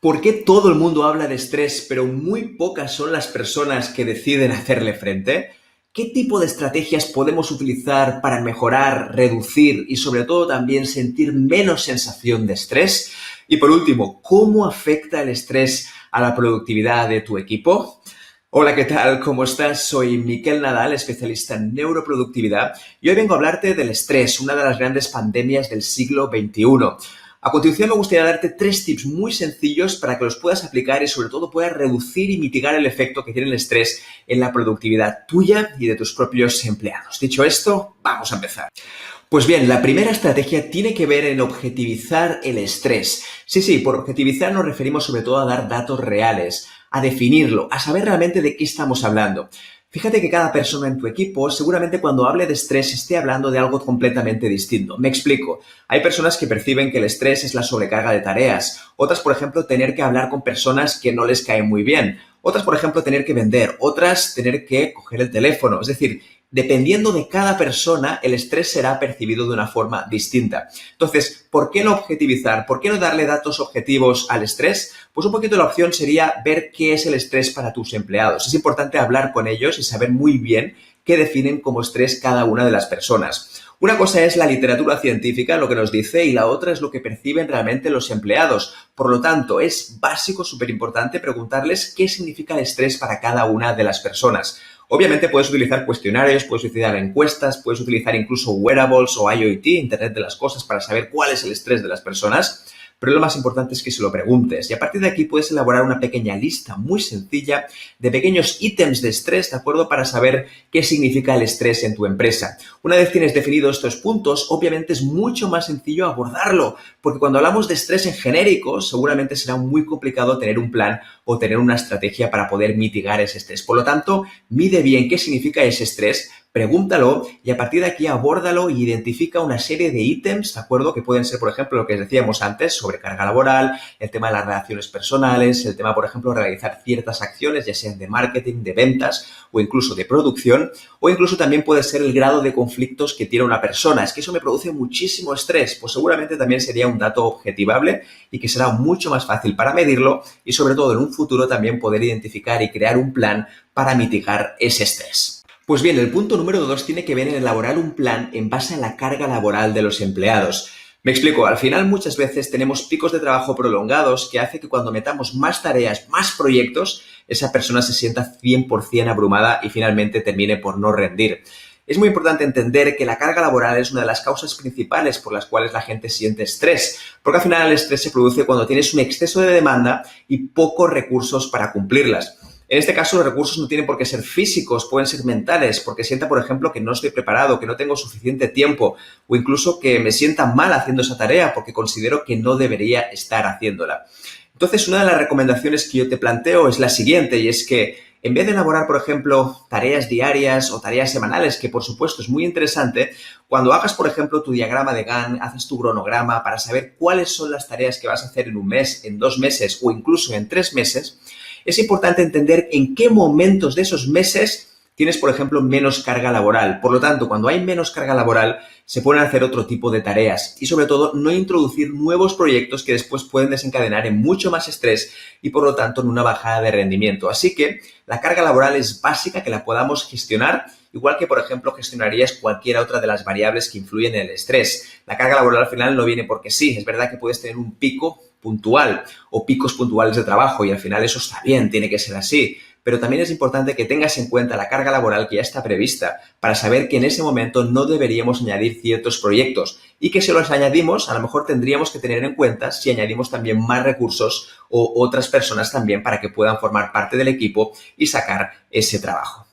¿Por qué todo el mundo habla de estrés, pero muy pocas son las personas que deciden hacerle frente? ¿Qué tipo de estrategias podemos utilizar para mejorar, reducir y sobre todo también sentir menos sensación de estrés? Y por último, ¿cómo afecta el estrés a la productividad de tu equipo? Hola, ¿qué tal? ¿Cómo estás? Soy Miquel Nadal, especialista en neuroproductividad, y hoy vengo a hablarte del estrés, una de las grandes pandemias del siglo XXI. A continuación me gustaría darte 3 tips muy sencillos para que los puedas aplicar y sobre todo puedas reducir y mitigar el efecto que tiene el estrés en la productividad tuya y de tus propios empleados. Dicho esto, vamos a empezar. Pues bien, la primera estrategia tiene que ver en objetivizar el estrés. Sí, por objetivizar nos referimos sobre todo a dar datos reales, a definirlo, a saber realmente de qué estamos hablando. Fíjate que cada persona en tu equipo seguramente cuando hable de estrés esté hablando de algo completamente distinto. Me explico. Hay personas que perciben que el estrés es la sobrecarga de tareas. Otras, por ejemplo, tener que hablar con personas que no les caen muy bien. Otras, por ejemplo, tener que vender. Otras, tener que coger el teléfono. Es decir, dependiendo de cada persona, el estrés será percibido de una forma distinta. Entonces, ¿por qué no objetivizar? ¿Por qué no darle datos objetivos al estrés? Pues un poquito la opción sería ver qué es el estrés para tus empleados. Es importante hablar con ellos y saber muy bien qué definen como estrés cada una de las personas. Una cosa es la literatura científica, lo que nos dice, y la otra es lo que perciben realmente los empleados. Por lo tanto, es básico, súper importante, preguntarles qué significa el estrés para cada una de las personas. Obviamente puedes utilizar cuestionarios, puedes utilizar encuestas, puedes utilizar incluso wearables o IoT, Internet de las Cosas, para saber cuál es el estrés de las personas. Pero lo más importante es que se lo preguntes y a partir de aquí puedes elaborar una pequeña lista muy sencilla de pequeños ítems de estrés, ¿de acuerdo? Para saber qué significa el estrés en tu empresa. Una vez tienes definido estos puntos, obviamente es mucho más sencillo abordarlo, porque cuando hablamos de estrés en genérico, seguramente será muy complicado tener un plan o tener una estrategia para poder mitigar ese estrés. Por lo tanto, mide bien qué significa ese estrés, pregúntalo y a partir de aquí abórdalo e identifica una serie de ítems, ¿de acuerdo? Que pueden ser, por ejemplo, lo que decíamos antes, sobrecarga laboral, el tema de las relaciones personales, el tema, por ejemplo, de realizar ciertas acciones, ya sean de marketing, de ventas o incluso de producción, o incluso también puede ser el grado de conflictos que tiene una persona. Es que eso me produce muchísimo estrés, pues seguramente también sería un dato objetivable y que será mucho más fácil para medirlo y sobre todo en un futuro también poder identificar y crear un plan para mitigar ese estrés. Pues bien, el punto número 2 tiene que ver en elaborar un plan en base a la carga laboral de los empleados. Me explico, al final muchas veces tenemos picos de trabajo prolongados que hace que cuando metamos más tareas, más proyectos, esa persona se sienta 100% abrumada y finalmente termine por no rendir. Es muy importante entender que la carga laboral es una de las causas principales por las cuales la gente siente estrés, porque al final el estrés se produce cuando tienes un exceso de demanda y pocos recursos para cumplirlas. En este caso, los recursos no tienen por qué ser físicos, pueden ser mentales, porque sienta, por ejemplo, que no estoy preparado, que no tengo suficiente tiempo o incluso que me sienta mal haciendo esa tarea porque considero que no debería estar haciéndola. Entonces, una de las recomendaciones que yo te planteo es la siguiente y es que en vez de elaborar, por ejemplo, tareas diarias o tareas semanales, que por supuesto es muy interesante, cuando hagas, por ejemplo, tu diagrama de Gantt, haces tu cronograma para saber cuáles son las tareas que vas a hacer en un mes, en 2 meses o incluso en 3 meses, es importante entender en qué momentos de esos meses tienes, por ejemplo, menos carga laboral. Por lo tanto, cuando hay menos carga laboral, se pueden hacer otro tipo de tareas y, sobre todo, no introducir nuevos proyectos que después pueden desencadenar en mucho más estrés y, por lo tanto, en una bajada de rendimiento. Así que la carga laboral es básica que la podamos gestionar, igual que, por ejemplo, gestionarías cualquier otra de las variables que influyen en el estrés. La carga laboral al final no viene porque sí. Es verdad que puedes tener un pico puntual o picos puntuales de trabajo y al final eso está bien, tiene que ser así. Pero también es importante que tengas en cuenta la carga laboral que ya está prevista para saber que en ese momento no deberíamos añadir ciertos proyectos y que si los añadimos, a lo mejor tendríamos que tener en cuenta si añadimos también más recursos o otras personas también para que puedan formar parte del equipo y sacar ese trabajo.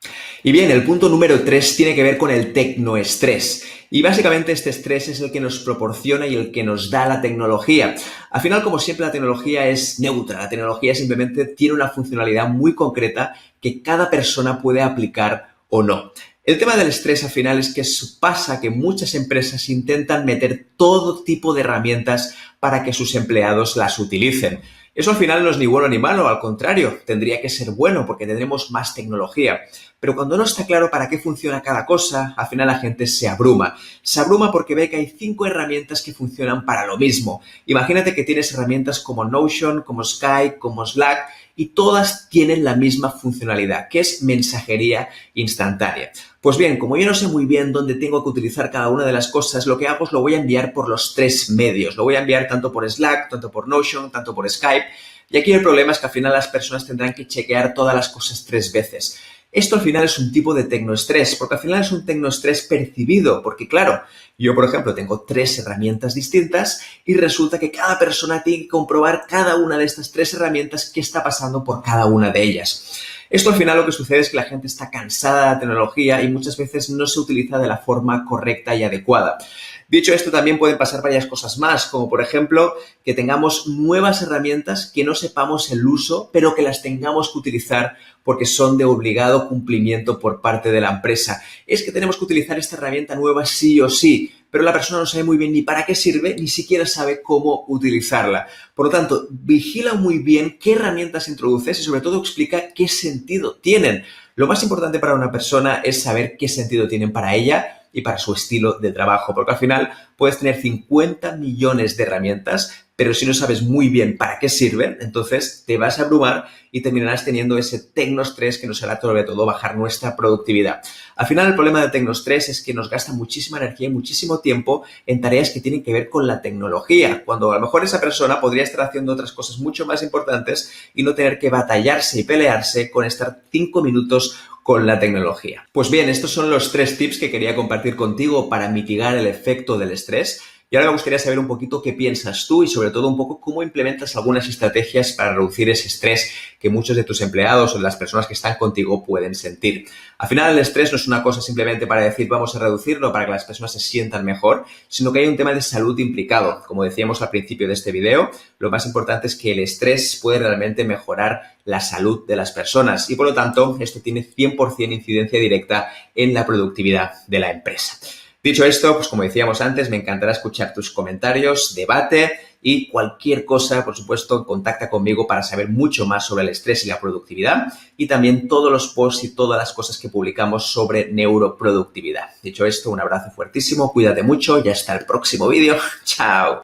Y bien, el punto número 3 tiene que ver con el tecnoestrés. Y básicamente este estrés es el que nos proporciona y el que nos da la tecnología. Al final, como siempre, la tecnología es neutra. La tecnología simplemente tiene una funcionalidad muy concreta que cada persona puede aplicar o no. El tema del estrés al final es que pasa que muchas empresas intentan meter todo tipo de herramientas para que sus empleados las utilicen. Eso al final no es ni bueno ni malo, al contrario, tendría que ser bueno porque tendremos más tecnología. Pero cuando no está claro para qué funciona cada cosa, al final la gente se abruma. Se abruma porque ve que hay 5 herramientas que funcionan para lo mismo. Imagínate que tienes herramientas como Notion, como Skype, como Slack, y todas tienen la misma funcionalidad, que es mensajería instantánea. Pues bien, como yo no sé muy bien dónde tengo que utilizar cada una de las cosas, lo que hago es lo voy a enviar por los 3 medios. Lo voy a enviar tanto por Slack, tanto por Notion, tanto por Skype. Y aquí el problema es que al final las personas tendrán que chequear todas las cosas 3 veces. Esto al final es un tipo de tecnoestrés, porque al final es un tecnoestrés percibido, porque claro, yo por ejemplo tengo 3 herramientas distintas y resulta que cada persona tiene que comprobar cada una de estas 3 herramientas qué está pasando por cada una de ellas. Esto al final lo que sucede es que la gente está cansada de la tecnología y muchas veces no se utiliza de la forma correcta y adecuada. Dicho esto, también pueden pasar varias cosas más, como por ejemplo que tengamos nuevas herramientas que no sepamos el uso, pero que las tengamos que utilizar porque son de obligado cumplimiento por parte de la empresa. Es que tenemos que utilizar esta herramienta nueva sí o sí, pero la persona no sabe muy bien ni para qué sirve, ni siquiera sabe cómo utilizarla. Por lo tanto, vigila muy bien qué herramientas introduces y sobre todo explica qué sentido tienen. Lo más importante para una persona es saber qué sentido tienen para ella y para su estilo de trabajo, porque al final puedes tener 50 millones de herramientas, pero si no sabes muy bien para qué sirven, entonces te vas a abrumar y terminarás teniendo ese tecnoestrés que nos hará sobre todo bajar nuestra productividad. Al final el problema del tecnoestrés es que nos gasta muchísima energía y muchísimo tiempo en tareas que tienen que ver con la tecnología, cuando a lo mejor esa persona podría estar haciendo otras cosas mucho más importantes y no tener que batallarse y pelearse con estar 5 minutos con la tecnología. Pues bien, estos son los 3 tips que quería compartir contigo para mitigar el efecto del estrés. Y ahora me gustaría saber un poquito qué piensas tú y sobre todo un poco cómo implementas algunas estrategias para reducir ese estrés que muchos de tus empleados o de las personas que están contigo pueden sentir. Al final el estrés no es una cosa simplemente para decir vamos a reducirlo para que las personas se sientan mejor, sino que hay un tema de salud implicado. Como decíamos al principio de este video, lo más importante es que el estrés puede realmente mejorar la salud de las personas y por lo tanto esto tiene 100% incidencia directa en la productividad de la empresa. Dicho esto, pues como decíamos antes, me encantará escuchar tus comentarios, debate y cualquier cosa, por supuesto, contacta conmigo para saber mucho más sobre el estrés y la productividad y también todos los posts y todas las cosas que publicamos sobre neuroproductividad. Dicho esto, un abrazo fuertísimo, cuídate mucho y hasta el próximo vídeo. ¡Chao!